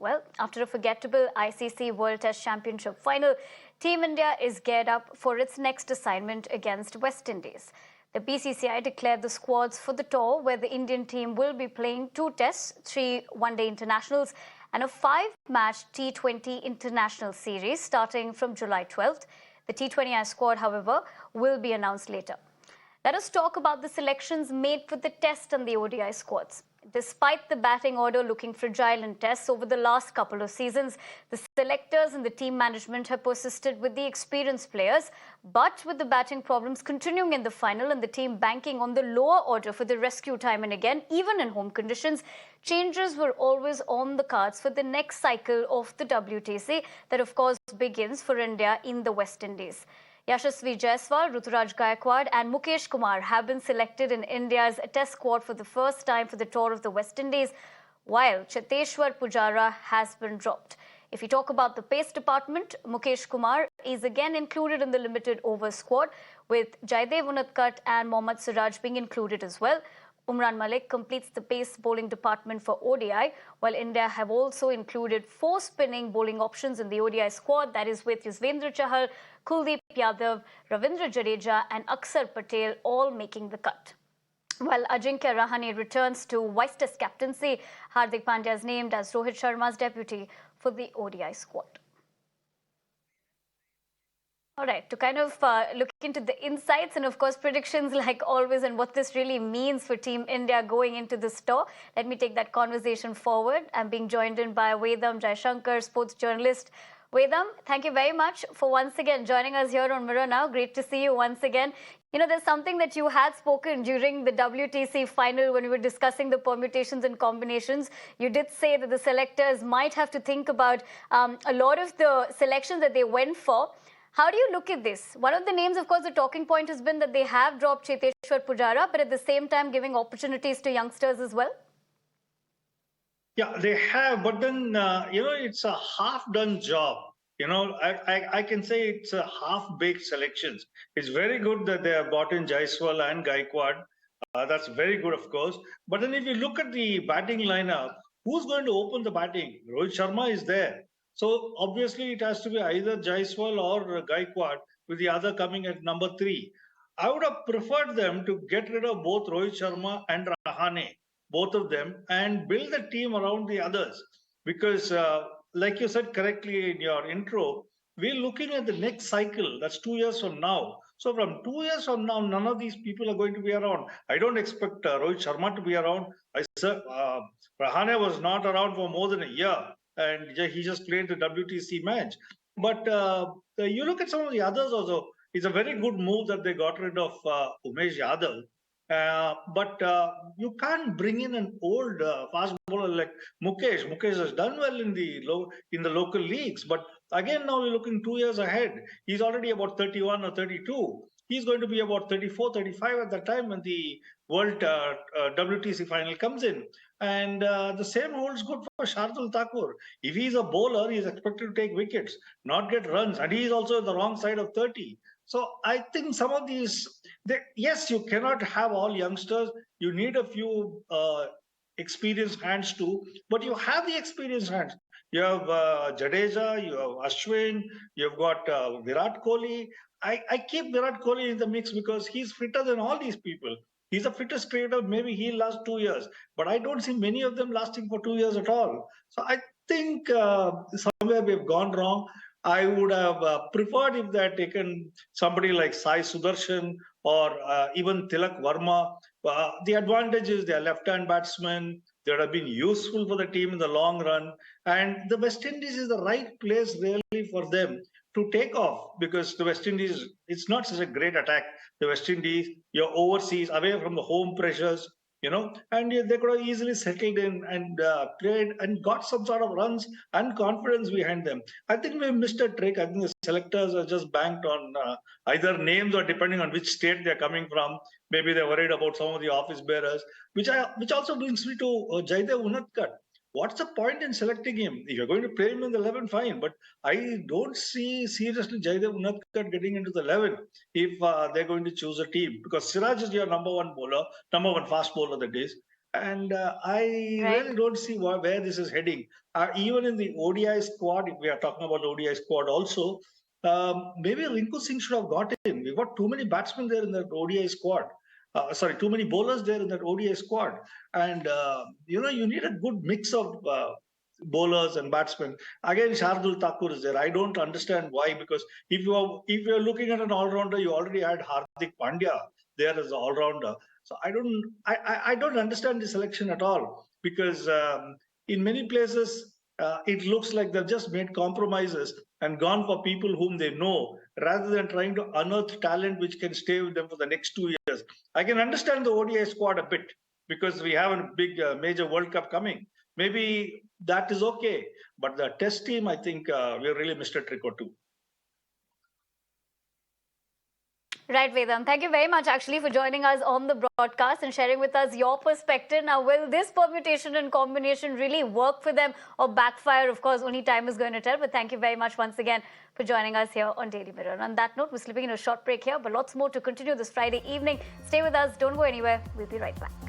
Well, after a forgettable ICC World Test Championship final, Team India is geared up for its next assignment against West Indies. The BCCI declared the squads for the tour, where the Indian team will be playing 2 tests, 3 one-day internationals, and a 5-match T20 International series starting from July 12th. The T20I squad, however, will be announced later. Let us talk about the selections made for the Test and the ODI squads. Despite the batting order looking fragile in Tests over the last couple of seasons, the selectors and the team management have persisted with the experienced players. But with the batting problems continuing in the final and the team banking on the lower order for the rescue time and again, even in home conditions, changes were always on the cards for the next cycle of the WTC that, of course, begins for India in the West Indies. Yashasvi Jaiswal, Ruturaj Gaikwad and Mukesh Kumar have been selected in India's Test squad for the first time for the tour of the West Indies, while Cheteshwar Pujara has been dropped. If we talk about the pace department, Mukesh Kumar is again included in the limited over squad, with Jaydev, Unadkat and Mohammed being included as well. Umran Malik completes the pace bowling department for ODI, while India have also included 4 spinning bowling options in the ODI squad, that is with Yuzvendra Chahal, Kuldeep Yadav, Ravindra Jadeja and Aksar Patel all making the cut. While Ajinkya Rahane returns to Vice Test captaincy, Hardik Pandya is named as Rohit Sharma's deputy for the ODI squad. All right, to kind of look into the insights and, of course, predictions like always and what this really means for Team India going into this tour, let me take that conversation forward. I'm being joined in by Vedam Jaishankar, sports journalist. Vedam, thank you very much for once again joining us here on Mirror Now. Great to see you once again. You know, there's something that you had spoken during the WTC final when we were discussing the permutations and combinations. You did say that the selectors might have to think about a lot of the selections that they went for. How do you look at this? One of the names, of course, the talking point has been that they have dropped Cheteshwar Pujara, but at the same time giving opportunities to youngsters as well. Yeah, they have, but then, it's a half-done job. I can say it's a half-baked selections. It's very good that they have brought in Jaiswal and Gaikwad. That's very good, of course. But then if you look at the batting lineup, who's going to open the batting? Rohit Sharma is there. So obviously it has to be either Jaiswal or Gaikwad, with the other coming at number 3. I would have preferred them to get rid of both Rohit Sharma and Rahane, both of them, and build the team around the others. Because, like you said correctly in your intro, we're looking at the next cycle. That's 2 years from now. So from 2 years from now, none of these people are going to be around. I don't expect Rohit Sharma to be around. Rahane was not around for more than a year, and he just played the WTC match. But you look at some of the others also. It's a very good move that they got rid of Umesh Yadav. But you can't bring in an old fast bowler like Mukesh. Mukesh has done well in the local leagues, but again now we're looking 2 years ahead. He's already about 31 or 32. He's going to be about 34, 35 at the time when the World WTC final comes in. And the same holds good for Shardul Thakur. If he's a bowler, he's expected to take wickets, not get runs, and he's also on the wrong side of 30. So I think some of these, yes, you cannot have all youngsters. You need a few experienced hands too, but you have the experienced hands. You have Jadeja, you have Ashwin, you've got Virat Kohli. I keep Virat Kohli in the mix because he's fitter than all these people. He's the fittest cricketer. Maybe he'll last 2 years, but I don't see many of them lasting for 2 years at all. So I think somewhere we've gone wrong. I would have preferred if they had taken somebody like Sai Sudarshan or even Tilak Verma. The advantage is they're left-hand batsmen. They would have been useful for the team in the long run. And the West Indies is the right place really for them to take off, because the West Indies, it's not such a great attack. The West Indies, you're overseas, away from the home pressures, and they could have easily settled in and played and got some sort of runs and confidence behind them. I think we missed a trick. I think the selectors are just banked on either names, or depending on which state they're coming from. Maybe they're worried about some of the office bearers, which also brings me to Jaydev Unadkat. What's the point in selecting him? If you're going to play him in the 11, fine. But I don't see seriously Jaydev Unadkat getting into the 11 if they're going to choose a team. Because Siraj is your number 1 bowler, number 1 fast bowler that is. And I Right. really don't see where this is heading. Even in the ODI squad, if we are talking about the ODI squad also, maybe Rinku Singh should have got in. We've got too many batsmen there in that ODI squad. Sorry, too many bowlers there in that ODI squad. And, you need a good mix of bowlers and batsmen. Again, Shardul Thakur is there. I don't understand why, because if you're looking at an all-rounder, you already had Hardik Pandya there as an all-rounder. So I don't understand the selection at all, because in many places it looks like they've just made compromises and gone for people whom they know, rather than trying to unearth talent which can stay with them for the next 2 years. I can understand the ODI squad a bit, because we have a big major World Cup coming. Maybe that is okay, but the test team, I think we really missed a trick or two. Right, Vedam. Thank you very much actually for joining us on the broadcast and sharing with us your perspective. Now, will this permutation and combination really work for them or backfire? Of course, only time is going to tell. But thank you very much once again for joining us here on Daily Mirror. And on that note, we're slipping in a short break here, but lots more to continue this Friday evening. Stay with us. Don't go anywhere. We'll be right back.